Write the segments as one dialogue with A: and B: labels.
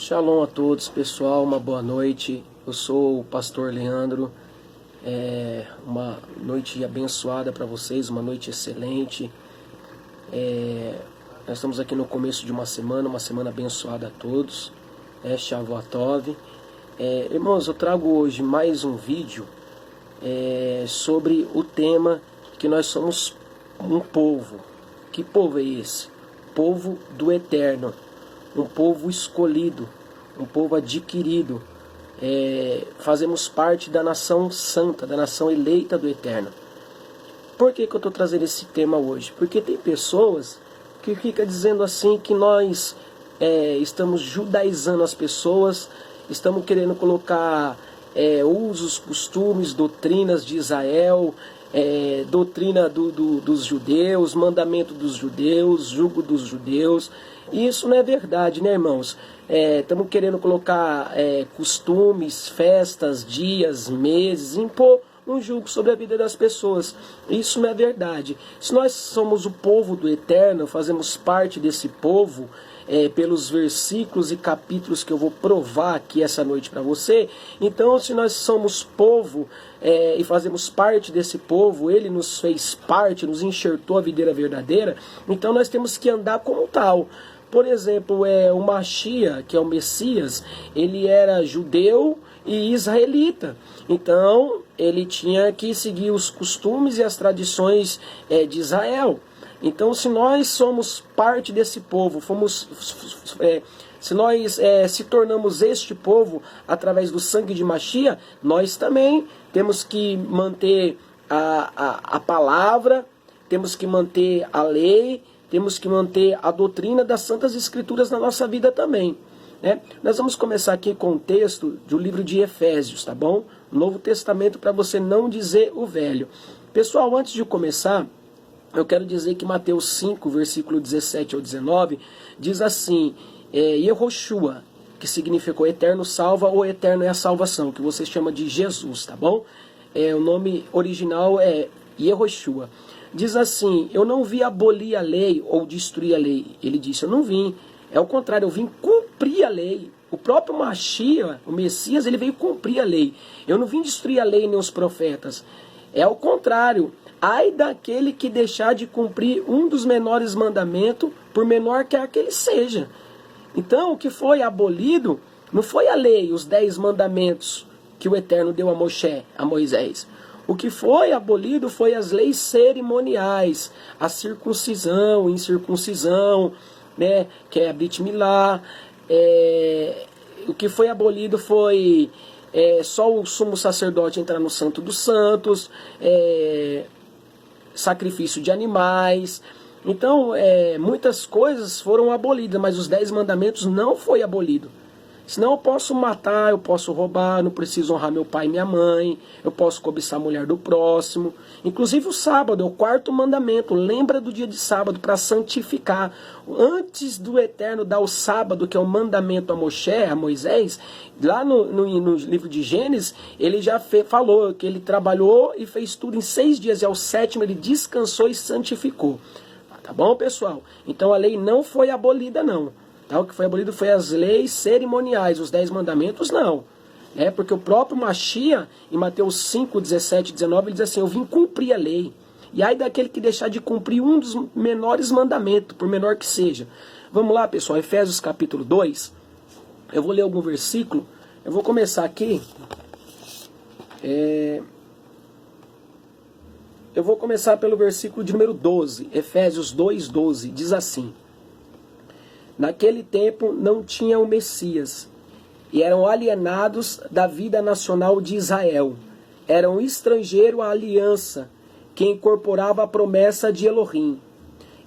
A: Shalom a todos, pessoal, uma boa noite. Eu sou o pastor Leandro. Uma noite abençoada para vocês, uma noite excelente. Nós estamos aqui no começo de uma semana abençoada a todos. Shavuot. Irmãos, eu trago hoje mais um vídeo sobre o tema que nós somos um povo. Que povo é esse? Povo do Eterno. Um povo escolhido, um povo adquirido. Fazemos parte da nação santa, da nação eleita do Eterno. Por que eu estou trazendo esse tema hoje? Porque tem pessoas que ficam dizendo assim que nós estamos judaizando as pessoas, estamos querendo colocar usos, costumes, doutrinas de Israel, doutrina dos judeus, mandamento dos judeus, jugo dos judeus. E isso não é verdade, né, irmãos? Estamos querendo colocar costumes, festas, dias, meses, impor um jugo sobre a vida das pessoas. Isso não é verdade. Se nós somos o povo do Eterno, fazemos parte desse povo, pelos versículos e capítulos que eu vou provar aqui essa noite para você. Então, se nós somos povo e fazemos parte desse povo, ele nos fez parte, nos enxertou a videira verdadeira, então nós temos que andar como tal. Por exemplo, o Mashiach, que é o Messias, ele era judeu e israelita. Então, ele tinha que seguir os costumes e as tradições de Israel. Então, se nós somos parte desse povo, se nós se tornamos este povo através do sangue de Mashiach, nós também temos que manter a palavra, temos que manter a lei, temos que manter a doutrina das Santas Escrituras na nossa vida também. Nós vamos começar aqui com o texto do livro de Efésios, tá bom? Novo Testamento, para você não dizer o velho. Pessoal, antes de começar, eu quero dizer que Mateus 5, versículo 17 ao 19, diz assim: Yehoshua, que significou eterno salva ou eterno é a salvação, que você chama de Jesus, tá bom? O nome original é Yehoshua. Diz assim: eu não vim abolir a lei ou destruir a lei. Ele disse: eu não vim. É o contrário, eu vim cumprir a lei. O próprio Mashiach, o Messias, ele veio cumprir a lei. Eu não vim destruir a lei nem os profetas. É o contrário. Ai daquele que deixar de cumprir um dos menores mandamentos, por menor que aquele seja. Então, o que foi abolido não foi a lei, os 10 mandamentos que o Eterno deu a Moisés. O que foi abolido foi as leis cerimoniais, a circuncisão, incircuncisão, que é a Brit Milá. O que foi abolido foi só o sumo sacerdote entrar no Santo dos Santos, sacrifício de animais. Então, muitas coisas foram abolidas, mas os 10 mandamentos não foi abolido. Senão eu posso matar, eu posso roubar, não preciso honrar meu pai e minha mãe, eu posso cobiçar a mulher do próximo. Inclusive o sábado é o 4º mandamento, lembra do dia de sábado para santificar. Antes do Eterno dar o sábado, que é o mandamento a Moisés, lá no livro de Gênesis, ele já falou que ele trabalhou e fez tudo em 6 dias, e ao 7º ele descansou e santificou. Tá bom, pessoal? Então a lei não foi abolida, não. O que foi abolido foi as leis cerimoniais, os 10 mandamentos não. Porque o próprio Mashiach, em Mateus 5, 17 e 19, ele diz assim: eu vim cumprir a lei. E aí daquele que deixar de cumprir um dos menores mandamentos, por menor que seja. Vamos lá, pessoal, Efésios capítulo 2. Eu vou ler algum versículo. Eu vou começar aqui. Eu vou começar pelo versículo de número 12. Efésios 2, 12. Diz assim: naquele tempo não tinha o Messias, e eram alienados da vida nacional de Israel. Eram estrangeiro à aliança, que incorporava a promessa de Elohim.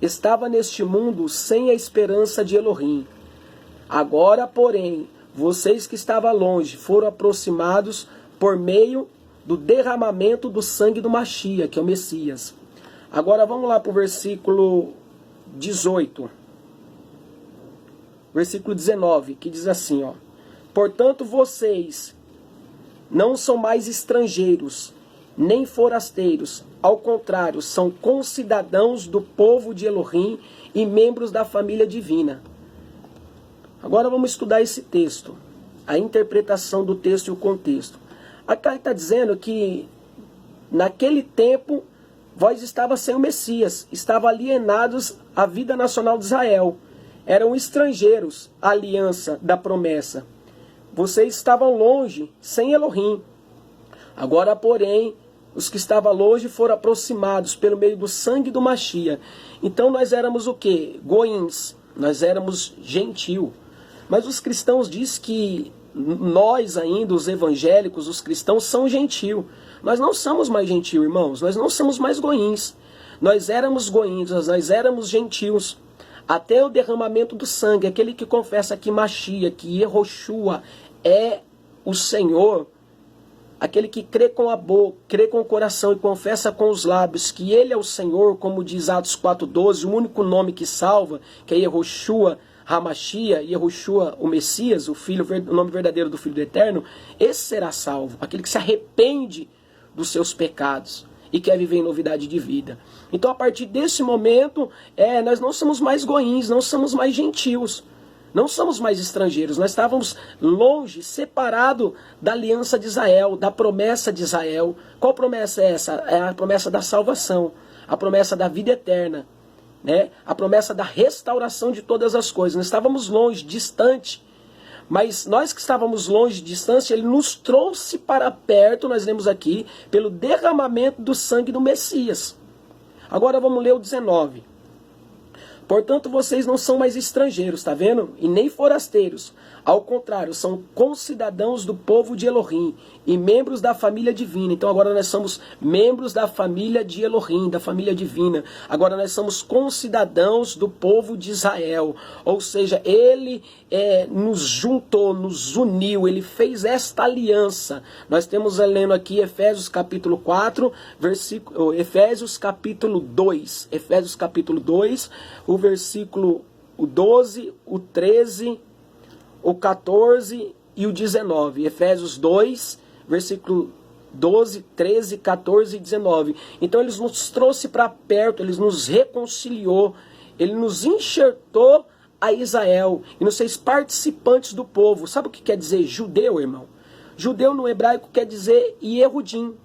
A: Estava neste mundo sem a esperança de Elohim. Agora, porém, vocês que estavam longe foram aproximados por meio do derramamento do sangue do Mashiach, que é o Messias. Agora vamos lá para o versículo 18. Versículo 19, que diz assim, portanto vocês não são mais estrangeiros, nem forasteiros, ao contrário, são concidadãos do povo de Elohim e membros da família divina. Agora vamos estudar esse texto, a interpretação do texto e o contexto. Aqui está dizendo que naquele tempo vós estava sem o Messias, estavam alienados à vida nacional de Israel, eram estrangeiros à aliança da promessa. Vocês estavam longe, sem Elohim. Agora, porém, os que estavam longe foram aproximados pelo meio do sangue do Machia. Então nós éramos o quê? Goíns, nós éramos gentil. Mas os cristãos dizem que nós ainda, os evangélicos, os cristãos, são gentil. Nós não somos mais gentil, irmãos. Nós não somos mais goíns. Nós éramos goíns, nós éramos gentios. Até o derramamento do sangue, aquele que confessa que Machia, que Yehoshua é o Senhor, aquele que crê com a boca, crê com o coração e confessa com os lábios que Ele é o Senhor, como diz Atos 4,12, o único nome que salva, que é Yehoshua Hamashia, Yehoshua, o Messias, o nome verdadeiro do Filho do Eterno, esse será salvo, aquele que se arrepende dos seus pecados e quer viver em novidade de vida. Então, a partir desse momento, nós não somos mais goíns, não somos mais gentios, não somos mais estrangeiros. Nós estávamos longe, separado da aliança de Israel, da promessa de Israel. Qual promessa é essa? É a promessa da salvação, a promessa da vida eterna, né? A promessa da restauração de todas as coisas. Nós estávamos longe, distante. Mas nós que estávamos longe, distante, Ele nos trouxe para perto, nós lemos aqui, pelo derramamento do sangue do Messias. Agora vamos ler o 19. Portanto, vocês não são mais estrangeiros, tá vendo? E nem forasteiros. Ao contrário, são concidadãos do povo de Elohim e membros da família divina. Então agora nós somos membros da família de Elohim, da família divina. Agora nós somos concidadãos do povo de Israel. Ou seja, Ele nos juntou, nos uniu, Ele fez esta aliança. Nós temos lendo aqui Efésios capítulo 4, Efésios capítulo 2. Efésios capítulo 2, o versículo 12, o 13, o 14 e o 19. Efésios 2, versículo 12, 13, 14 e 19. Então Ele nos trouxe para perto, Ele nos reconciliou, Ele nos enxertou a Israel e nos fez participantes do povo. Sabe o que quer dizer judeu, irmão? Judeu no hebraico quer dizer Yehudim.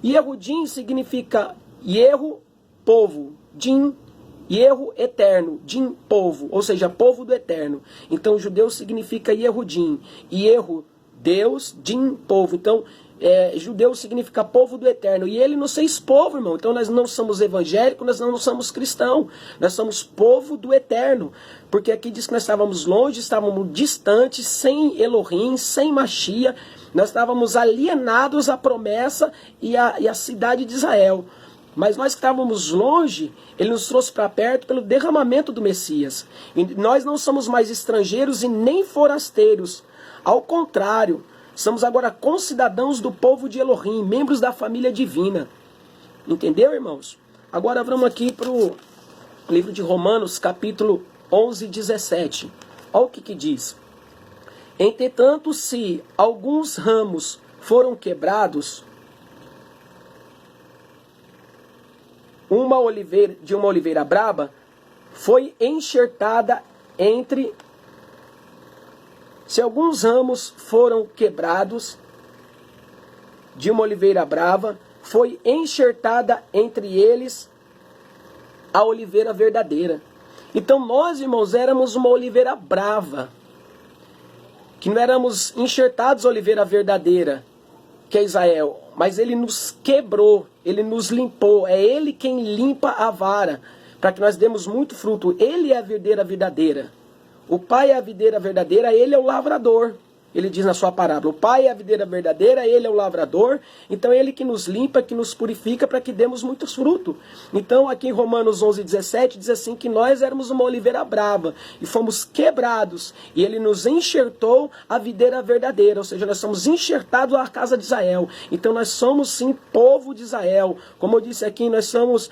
A: Yehudim significa Yehu, povo, Din, Yehu, eterno, Din, povo, ou seja, povo do eterno. Então, judeu significa Yehudim, Yehu, Deus, Din, povo. Então, judeu significa povo do eterno. E Ele nos fez povo, irmão. Então, nós não somos evangélicos, nós não somos cristãos. Nós somos povo do eterno. Porque aqui diz que nós estávamos longe, estávamos distantes, sem Elohim, sem Machia. Nós estávamos alienados à promessa e à cidade de Israel. Mas nós que estávamos longe, Ele nos trouxe para perto pelo derramamento do Messias. E nós não somos mais estrangeiros e nem forasteiros. Ao contrário, somos agora concidadãos do povo de Elohim, membros da família divina. Entendeu, irmãos? Agora vamos aqui para o livro de Romanos, capítulo 11, 17. Olha o que diz. Entretanto, se alguns ramos foram quebrados, uma oliveira brava foi enxertada entre... Se alguns ramos foram quebrados de uma oliveira brava, foi enxertada entre eles a oliveira verdadeira. Então nós, irmãos, éramos uma oliveira brava, que não éramos enxertados a oliveira verdadeira, que é Israel, mas Ele nos quebrou, Ele nos limpou, é Ele quem limpa a vara, para que nós demos muito fruto. Ele é a videira verdadeira, o Pai é a videira verdadeira, Ele é o lavrador. Ele diz na sua parábola, o Pai é a videira verdadeira, Ele é o lavrador, então Ele que nos limpa, que nos purifica para que demos muitos frutos. Então aqui em Romanos 11, 17 diz assim que nós éramos uma oliveira brava e fomos quebrados e Ele nos enxertou a videira verdadeira, ou seja, nós somos enxertados à casa de Israel. Então nós somos sim povo de Israel, como eu disse aqui, nós somos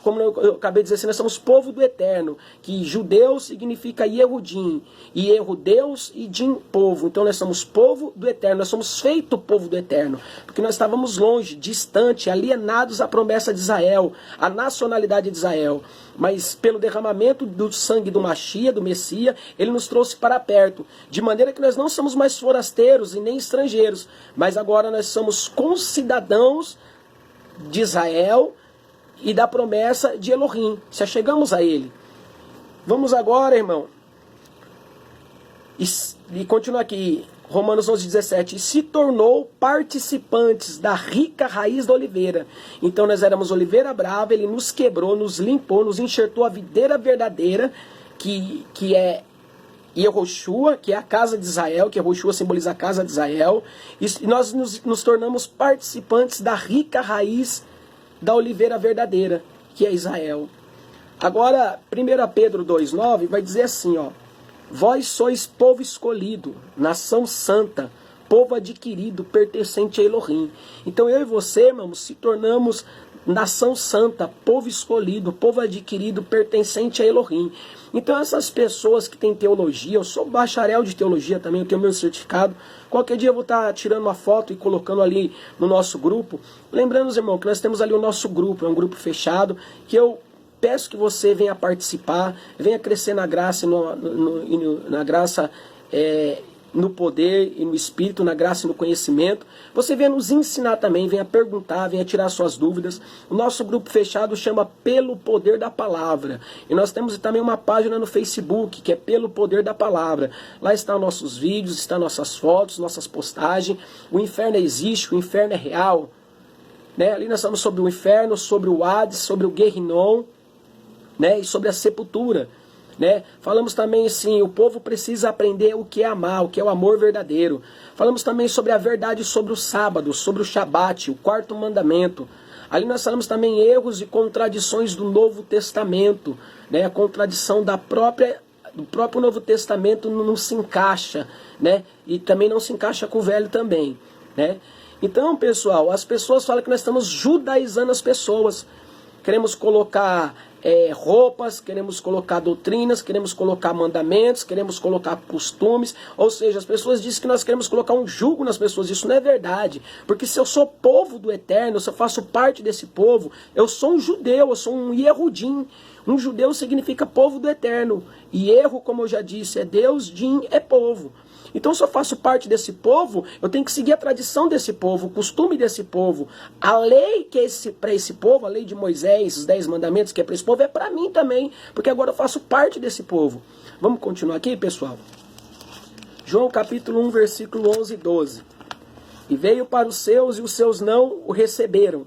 A: como eu acabei de dizer, assim, nós somos povo do eterno, que judeu significa Yehudim, e Deus e Din, povo. Então nós somos povo do eterno, nós somos feito povo do eterno, porque nós estávamos longe, distante, alienados à promessa de Israel, à nacionalidade de Israel. Mas pelo derramamento do sangue do Mashiach, do Messias, ele nos trouxe para perto, de maneira que nós não somos mais forasteiros e nem estrangeiros, mas agora nós somos concidadãos de Israel e da promessa de Elohim. Se chegamos a ele. Vamos agora, irmão, e continua aqui, Romanos 11:17, e se tornou participantes da rica raiz da oliveira. Então nós éramos oliveira brava, ele nos quebrou, nos limpou, nos enxertou a videira verdadeira, que é Yehoshua, que é a casa de Israel, que Yehoshua simboliza a casa de Israel, e nós nos tornamos participantes da rica raiz da oliveira verdadeira, que é Israel. Agora, 1 Pedro 2,9 vai dizer assim, ó, vós sois povo escolhido, nação santa, povo adquirido, pertencente a Elohim. Então eu e você, irmãos, se tornamos nação santa, povo escolhido, povo adquirido, pertencente a Elohim. Então essas pessoas que têm teologia, eu sou bacharel de teologia também, eu tenho meu certificado, qualquer dia eu vou estar tirando uma foto e colocando ali no nosso grupo. Lembrando, irmão, que nós temos ali o nosso grupo, é um grupo fechado, que eu peço que você venha participar, venha crescer na graça, na graça, no poder e no espírito, na graça e no conhecimento. Você venha nos ensinar também, venha perguntar, venha tirar suas dúvidas. O nosso grupo fechado chama Pelo Poder da Palavra. E nós temos também uma página no Facebook, que é Pelo Poder da Palavra. Lá estão nossos vídeos, estão nossas fotos, nossas postagens. O inferno existe, o inferno é real. Né? Ali nós falamos sobre o inferno, sobre o Hades, sobre o Guerrinon, né? E sobre a sepultura. Né? Falamos também assim, o povo precisa aprender o que é amar, o que é o amor verdadeiro. Falamos também sobre a verdade sobre o sábado, sobre o Shabat, o quarto mandamento. Ali nós falamos também erros e contradições do Novo Testamento. Né? A contradição do próprio Novo Testamento não se encaixa, né? E também não se encaixa com o Velho também. Né? Então, pessoal, as pessoas falam que nós estamos judaizando as pessoas. Queremos colocar roupas, queremos colocar doutrinas, queremos colocar mandamentos, queremos colocar costumes. Ou seja, as pessoas dizem que nós queremos colocar um jugo nas pessoas. Isso não é verdade. Porque se eu sou povo do eterno, se eu faço parte desse povo, eu sou um judeu, eu sou um Yehudim. Um judeu significa povo do eterno. E erro, como eu já disse, é Deus, Din é povo. Então, se eu faço parte desse povo, eu tenho que seguir a tradição desse povo, o costume desse povo. A lei que é para esse povo, a lei de Moisés, os 10 mandamentos que é para esse povo, é para mim também, porque agora eu faço parte desse povo. Vamos continuar aqui, pessoal? João capítulo 1, versículo 11 e 12. E veio para os seus, e os seus não o receberam.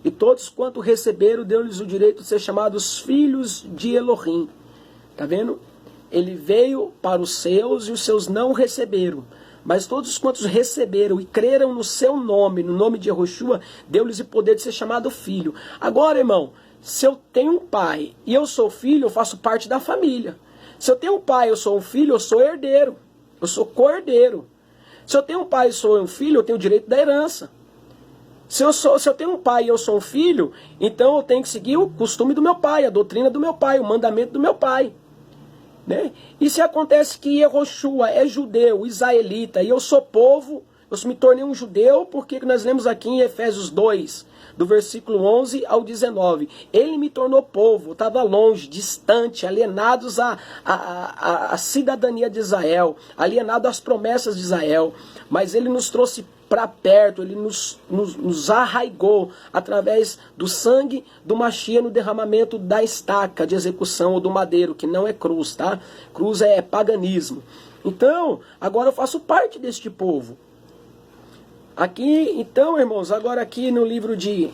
A: E todos quanto o receberam, deu-lhes o direito de ser chamados filhos de Elohim. Tá vendo? Ele veio para os seus e os seus não o receberam. Mas todos quantos receberam e creram no seu nome, no nome de Yehoshua, deu-lhes o poder de ser chamado filho. Agora, irmão, se eu tenho um pai e eu sou filho, eu faço parte da família. Se eu tenho um pai e eu sou um filho, eu sou herdeiro. Eu sou co-herdeiro. Se eu tenho um pai e sou um filho, eu tenho o direito da herança. Se eu tenho um pai e eu sou um filho, então eu tenho que seguir o costume do meu pai, a doutrina do meu pai, o mandamento do meu pai. Né? E se acontece que Yehoshua é judeu, israelita, e eu sou povo, eu me tornei um judeu, porque nós lemos aqui em Efésios 2, do versículo 11 ao 19. Ele me tornou povo, estava longe, distante, alienados à cidadania de Israel, alienado às promessas de Israel, mas ele nos trouxe para perto, ele nos arraigou através do sangue do Mashiach no derramamento da estaca de execução ou do madeiro, que não é cruz, tá? Cruz é paganismo. Então, agora eu faço parte deste povo. Aqui, então, irmãos, agora aqui no livro de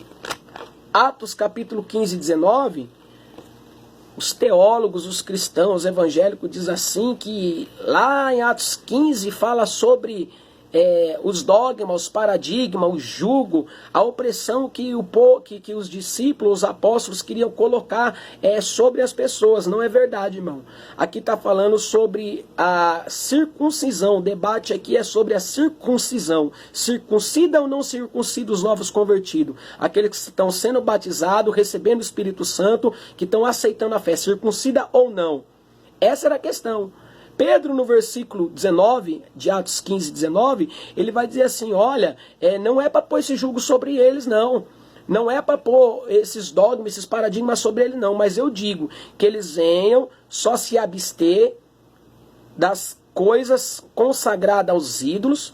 A: Atos, capítulo 15 e 19, os teólogos, os cristãos, os evangélicos, dizem assim, que lá em Atos 15 fala sobre os dogmas, os paradigmas, o jugo, a opressão que os discípulos, os apóstolos queriam colocar sobre as pessoas. Não é verdade, irmão. Aqui está falando sobre a circuncisão. O debate aqui é sobre a circuncisão. Circuncida ou não circuncida os novos convertidos? Aqueles que estão sendo batizados, recebendo o Espírito Santo, que estão aceitando a fé. Circuncida ou não? Essa era a questão. Pedro, no versículo 19, de Atos 15, 19, ele vai dizer assim, olha, não é para pôr esse jugo sobre eles, não. Não é para pôr esses dogmas, esses paradigmas sobre eles, não. Mas eu digo que eles venham só se abster das coisas consagradas aos ídolos,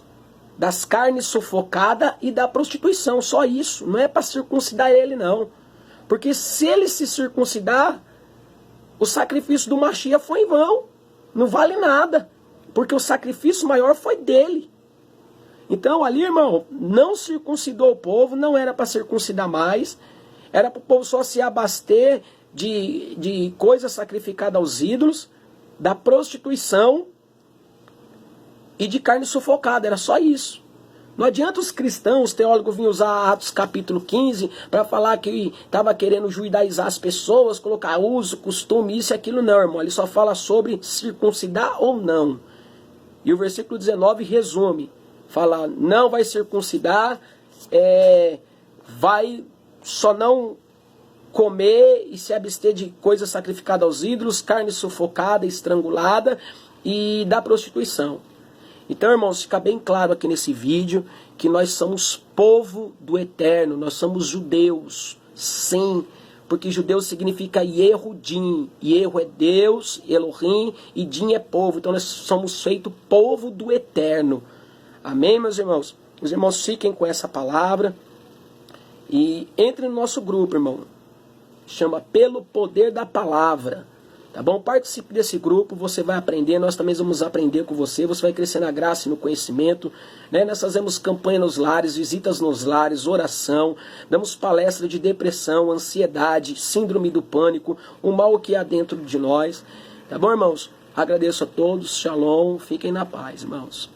A: das carnes sufocadas e da prostituição. Só isso. Não é para circuncidar ele, não. Porque se ele se circuncidar, o sacrifício do Mashiach foi em vão. Não vale nada, porque o sacrifício maior foi dele. Então ali, irmão, não circuncidou o povo, não era para circuncidar mais, era para o povo só se abaster de coisas sacrificadas aos ídolos, da prostituição e de carne sufocada, era só isso. Não adianta os cristãos, os teólogos vinham usar Atos capítulo 15 para falar que estava querendo judaizar as pessoas, colocar uso, costume, isso e aquilo, não, irmão. Ele só fala sobre circuncidar ou não. E o versículo 19 resume, fala, não vai circuncidar, vai só não comer e se abster de coisas sacrificadas aos ídolos, carne sufocada, estrangulada e da prostituição. Então, irmãos, fica bem claro aqui nesse vídeo que nós somos povo do Eterno, nós somos judeus, sim, porque judeu significa Yehudim, Yehu é Deus, Elohim, e Din é povo, então nós somos feito povo do Eterno. Amém, meus irmãos? Os irmãos fiquem com essa palavra e entre no nosso grupo, irmão, chama Pelo Poder da Palavra. Tá bom? Participe desse grupo, você vai aprender, nós também vamos aprender com você, você vai crescer na graça e no conhecimento, né? Nós fazemos campanha nos lares, visitas nos lares, oração, damos palestra de depressão, ansiedade, síndrome do pânico, o mal que há dentro de nós. Tá bom, irmãos? Agradeço a todos, shalom, fiquem na paz, irmãos.